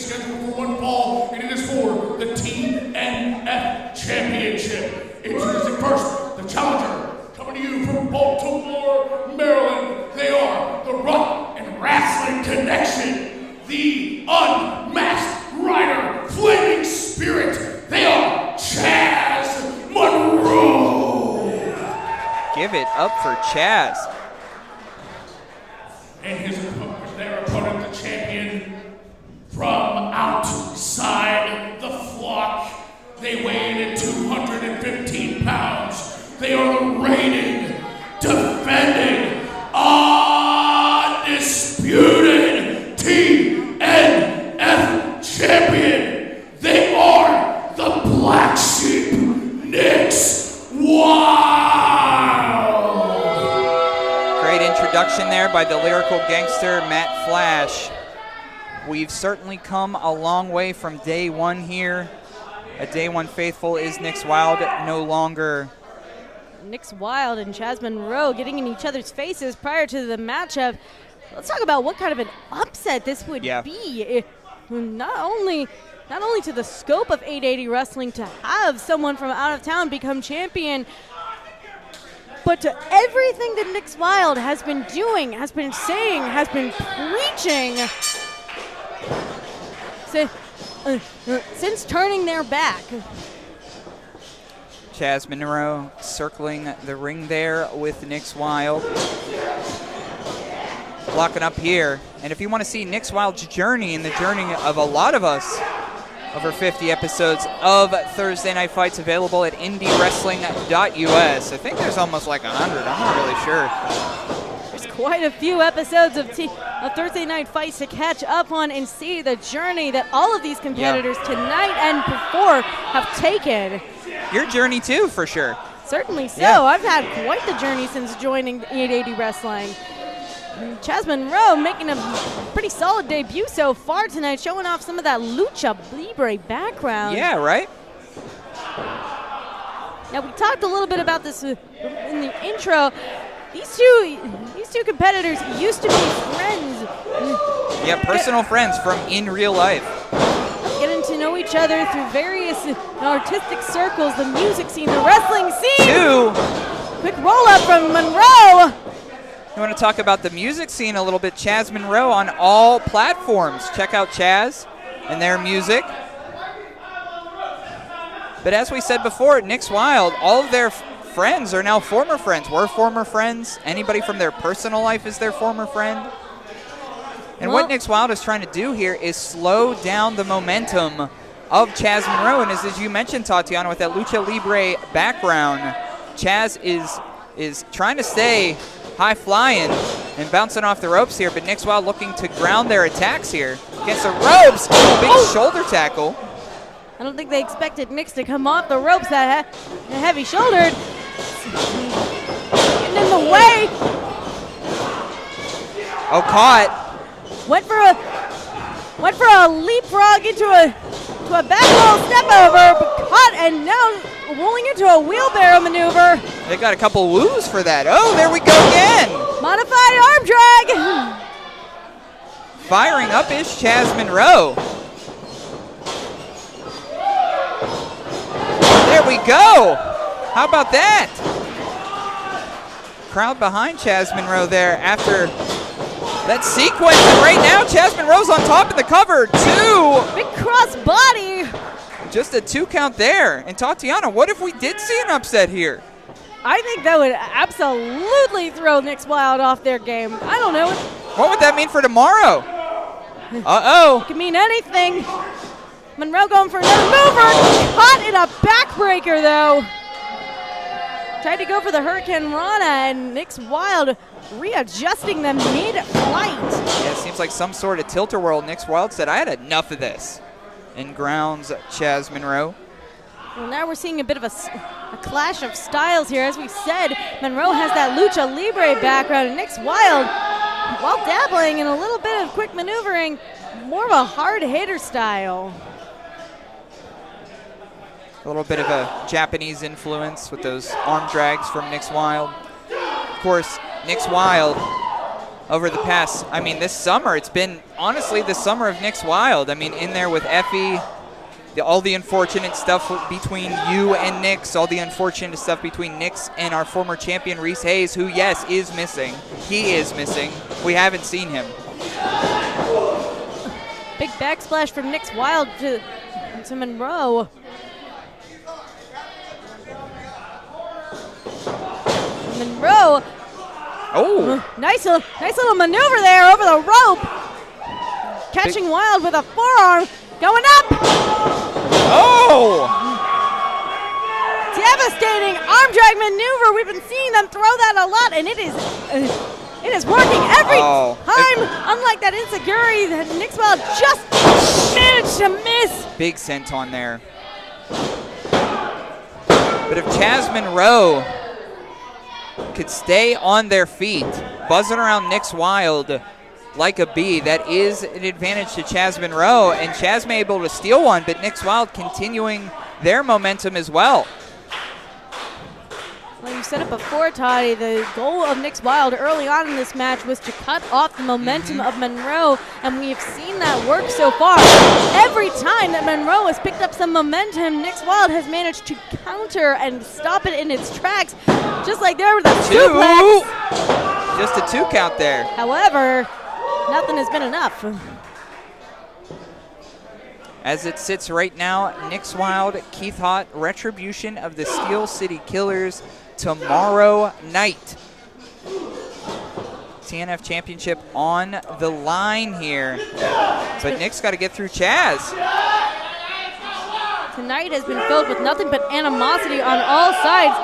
scheduled for one fall, and it is for the TNF Championship. Introducing first, the challenger, coming to you from Baltimore, Maryland. They are the Rock and Wrestling Connection, the Unmasked Rider, Flaming Spirit. They are Chaz Monroe. Give it up for Chaz. And their opponent, the champion from outside the flock. They weigh in at 215 pounds. They are the reigning, defending, undisputed TNF champion. They are the Black Sheep, Nix Wilde. Great introduction there by the lyrical gangster, Matt Flash. We've certainly come a long way from day one here. A day one faithful is Nix Wilde, no longer. Nix Wilde and Chaz Monroe getting in each other's faces prior to the matchup. Let's talk about what kind of an upset this would be. Not only to the scope of 880 wrestling to have someone from out of town become champion, but to everything that Nix Wilde has been doing, has been saying, has been preaching since turning their back. Chaz Monroe circling the ring there with Nix Wilde. Blocking up here. And if you want to see Nix Wilde's journey and the journey of a lot of us, over 50 episodes of Thursday Night Fights available at IndyWrestling.us. I think there's almost like 100. I'm not really sure. There's quite a few episodes of Thursday Night Fights to catch up on and see the journey that all of these competitors tonight and before have taken. Your journey too, for sure. Certainly so. Yeah. I've had quite the journey since joining 880 Wrestling. Chaz Monroe making a pretty solid debut so far tonight, showing off some of that lucha libre background. Yeah, right? Now, we talked a little bit about this in the intro. These two competitors used to be friends. Yeah, personal friends from in real life. Getting to know each other through various artistic circles, the music scene, the wrestling scene. Quick roll up from Monroe. You want to talk about the music scene a little bit? Chaz Monroe on all platforms. Check out Chaz and their music. But as we said before, Nix Wilde, all of their friends are now former friends. We're former friends. Anybody from their personal life is their former friend. And what Nix Wilde is trying to do here is slow down the momentum of Chaz Monroe. And as you mentioned, Tatiana, with that lucha libre background, Chaz is trying to stay high flying and bouncing off the ropes here, but Nix Wilde looking to ground their attacks here against the ropes. Big shoulder tackle. I don't think they expected Nix to come off the ropes that heavy-shouldered. Getting in the way. Oh, caught. Went for a leapfrog into a back roll step over, but caught and now rolling into a wheelbarrow maneuver. They got a couple woos for that. Oh, there we go again. Modified arm drag. Firing up is Chaz Monroe. There we go. How about that? Crowd behind Chaz Monroe there after that sequence. And right now, Chaz Monroe's on top of the cover. Big cross body. Just a 2 count there. And Tatiana, what if we did see an upset here? I think that would absolutely throw Nix Wilde off their game. I don't know. What would that mean for tomorrow? Uh-oh. It could mean anything. Monroe going for another mover. Caught in a backbreaker, though. Tried to go for the Hurricane Rana, and Nix Wilde readjusting them mid-flight. Yeah, it seems like some sort of tilt-a-whirl. Nix Wilde said, I had enough of this. And grounds Chaz Monroe. Well, now we're seeing a bit of a clash of styles here. As we said, Monroe has that lucha libre background, and Nix Wilde, while dabbling in a little bit of quick maneuvering, more of a hard hitter style. A little bit of a Japanese influence with those arm drags from Nix Wilde. Of course, Nix Wilde, over the past, I mean, this summer. It's been, honestly, the summer of Nix Wilde. I mean, in there with Effie, all the unfortunate stuff between you and Nix, all the unfortunate stuff between Nix and our former champion, Reese Hayes, who, yes, is missing. He is missing. We haven't seen him. Big backsplash from Nix Wilde to Monroe. Monroe. Oh. Nice little maneuver there over the rope. Catching Wilde with a forearm. Going up. Oh. Devastating arm drag maneuver. We've been seeing them throw that a lot, and it is working every time. Unlike that enziguri that Nix Wilde just managed to miss. Big senton there. But if Chaz Monroe could stay on their feet, buzzing around Nix Wilde like a bee, that is an advantage to Chaz Monroe, and Chaz may be able to steal one, but Nix Wilde continuing their momentum as well. Well, you said it before, Toddy. The goal of Nix Wilde early on in this match was to cut off the momentum of Monroe, and we have seen that work so far. Every time that Monroe has picked up some momentum, Nix Wilde has managed to counter and stop it in its tracks, just like there with a suplex. Just a 2 count there. However, nothing has been enough. As it sits right now, Nix Wilde, Keith Hott, Retribution of the Steel City Killers tomorrow night. TNF Championship on the line here. But Nick's got to get through Chaz. Tonight has been filled with nothing but animosity on all sides.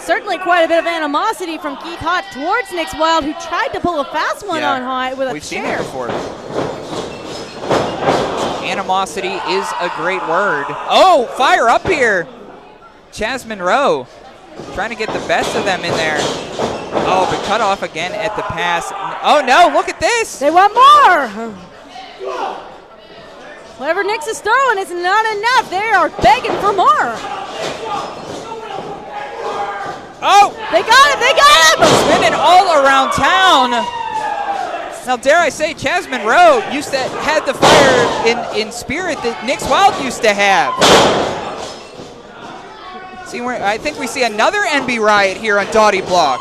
Certainly quite a bit of animosity from Keith Hott towards Nix Wilde, who tried to pull a fast one on Hott with a We've chair. seen it before. Animosity is a great word. Oh, fire up here. Chaz Monroe trying to get the best of them in there. Oh, but cut off again at the pass. Oh, no, look at this. They want more. Whatever Nix is throwing is not enough. They are begging for more. Oh! They got it! They got him! Spinning all around town. Now, dare I say, Chaz Monroe used to have the fire in spirit that Nix Wilde used to have. See, I think we see another NB Riot here on Dottie Block.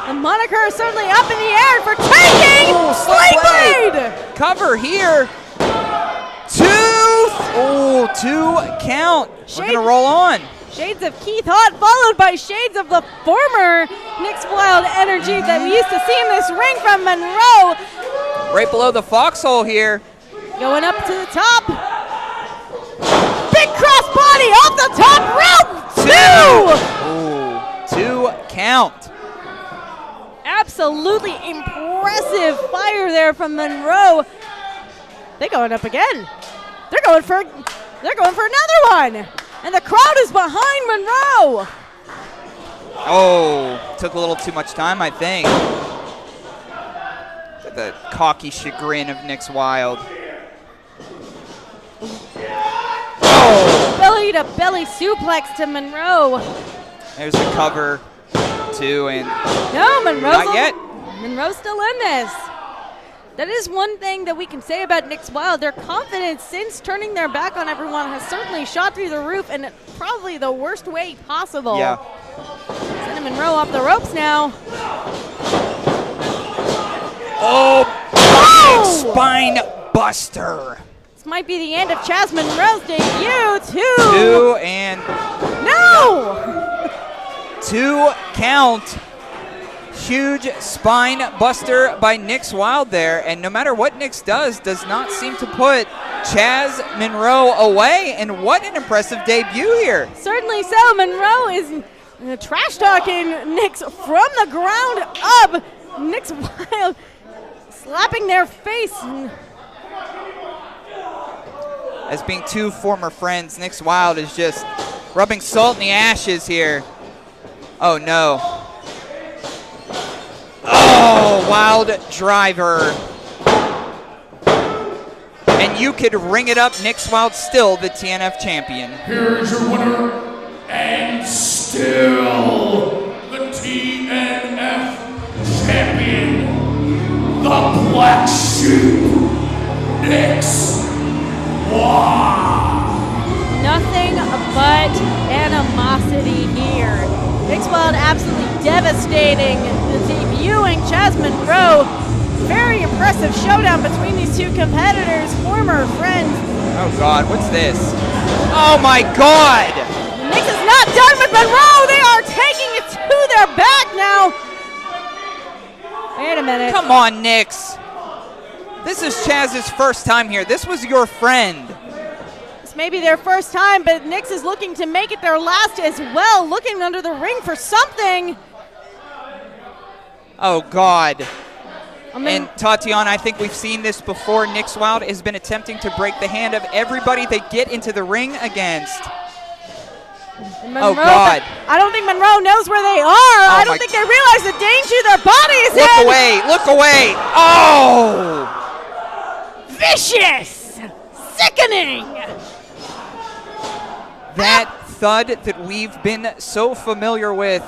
The moniker is certainly up in the air for taking Sling Blade! Cover here. 2 count. We're going to roll on. Shades of Keith Hott, followed by shades of the former Nix Wilde energy that we used to see in this ring from Monroe. Right below the foxhole here. Going up to the top. Big crossbody off the top rope. 2 count. Absolutely impressive fire there from Monroe. They're going up again. They're going for another one. And the crowd is behind Monroe. Oh, took a little too much time, I think. The cocky chagrin of Nix Wilde. Oh. Belly to belly suplex to Monroe. There's the cover, too, and no, Monroe's not yet. Monroe's still in this. That is one thing that we can say about Nix Wilde. Their confidence since turning their back on everyone has certainly shot through the roof, and probably the worst way possible. Yeah. Sending Monroe off the ropes now. Oh, big spine buster. This might be the end of Chaz Monroe's debut. 2 and no. 2 count. Huge spine buster by Nix Wilde there, and no matter what Nix does not seem to put Chaz Monroe away, and what an impressive debut here. Certainly so. Monroe is trash-talking Nix from the ground up. Nix Wilde slapping their face. As being 2 former friends, Nix Wilde is just rubbing salt in the ashes here. Oh, no. Oh, Wild driver. And you could ring it up. Nix Wilde still the TNF champion. Here is your winner, and still the TNF champion, Black Sheep, Nix Wilde. Nothing but animosity here. Nix Wilde absolutely devastating the debuting Chaz Monroe. Very impressive showdown between these two competitors, former friends. Oh, God, what's this? Oh, my God! Nix is not done with Monroe. They are taking it to their back now. Wait a minute. Come on, Nix. This is Chaz's first time here. This was your friend. This may be their first time, but Nix is looking to make it their last as well, looking under the ring for something. Oh, God. And Tatiana, I think we've seen this before. Nix Wilde has been attempting to break the hand of everybody they get into the ring against. Monroe, oh, God. I don't think Monroe knows where they are. I don't think they realize the danger their body is in. Look away. Look away. Oh! Vicious. Sickening. That thud that we've been so familiar with.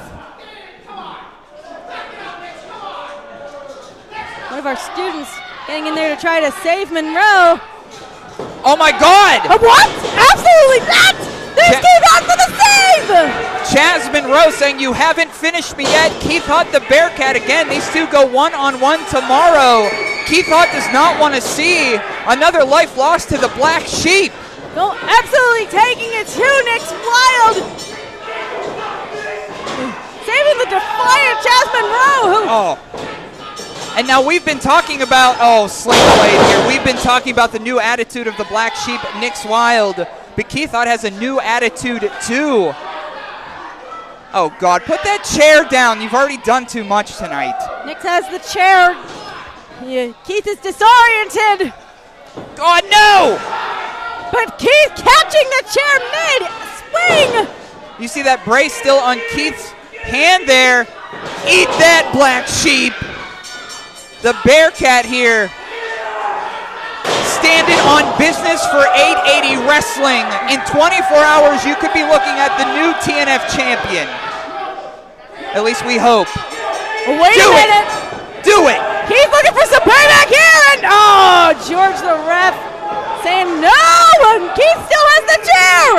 One of our students getting in there to try to save Monroe. Oh, my God. What? Absolutely not. There's Keith Hutt for the save! Chaz Monroe saying, you haven't finished me yet. Keith Hutt, the Bearcat again. These two go one-on-one tomorrow. Keith Hutt does not want to see another life lost to the Black Sheep. No, absolutely taking it to Nix Wilde. Saving the defiant Chaz Monroe. Oh. And now we've been talking about, Sling Blade here. We've been talking about the new attitude of the Black Sheep, Nix Wilde. But Keith Hutt has a new attitude, too. Oh, God. Put that chair down. You've already done too much tonight. Nix has the chair. Keith is disoriented. God, no! But Keith catching the chair mid-swing. You see that brace still on Keith's hand there. Eat that, Black Sheep. The Bearcat here. Standing on business for 880 Wrestling. In 24 hours, you could be looking at the new TNF champion. At least we hope. Wait a minute. Do it. He's looking for some payback here. And George the ref saying no. And Keith still has the chair.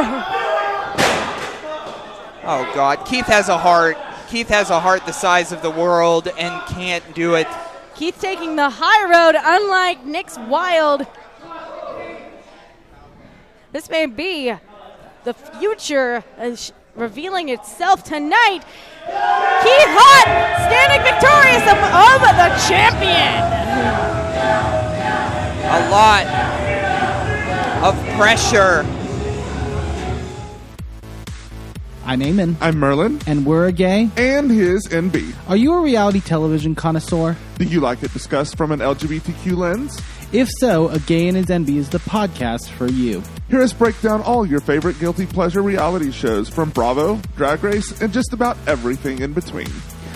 Oh, God. Keith has a heart. Keith has a heart the size of the world and can't do it. Keith taking the high road, unlike Nix Wilde. This may be the future revealing itself tonight. Keith Hutt standing victorious of the champion. A lot of pressure. I'm Eamon. I'm Merlin. And we're a gay. And his NB. Are you a reality television connoisseur? Do you like it discussed from an LGBTQ lens? If so, A Gay and His NB is the podcast for you. Hear us break down all your favorite guilty pleasure reality shows from Bravo, Drag Race, and just about everything in between.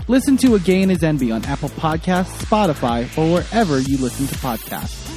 Listen to A Gay and His NB on Apple Podcasts, Spotify, or wherever you listen to podcasts.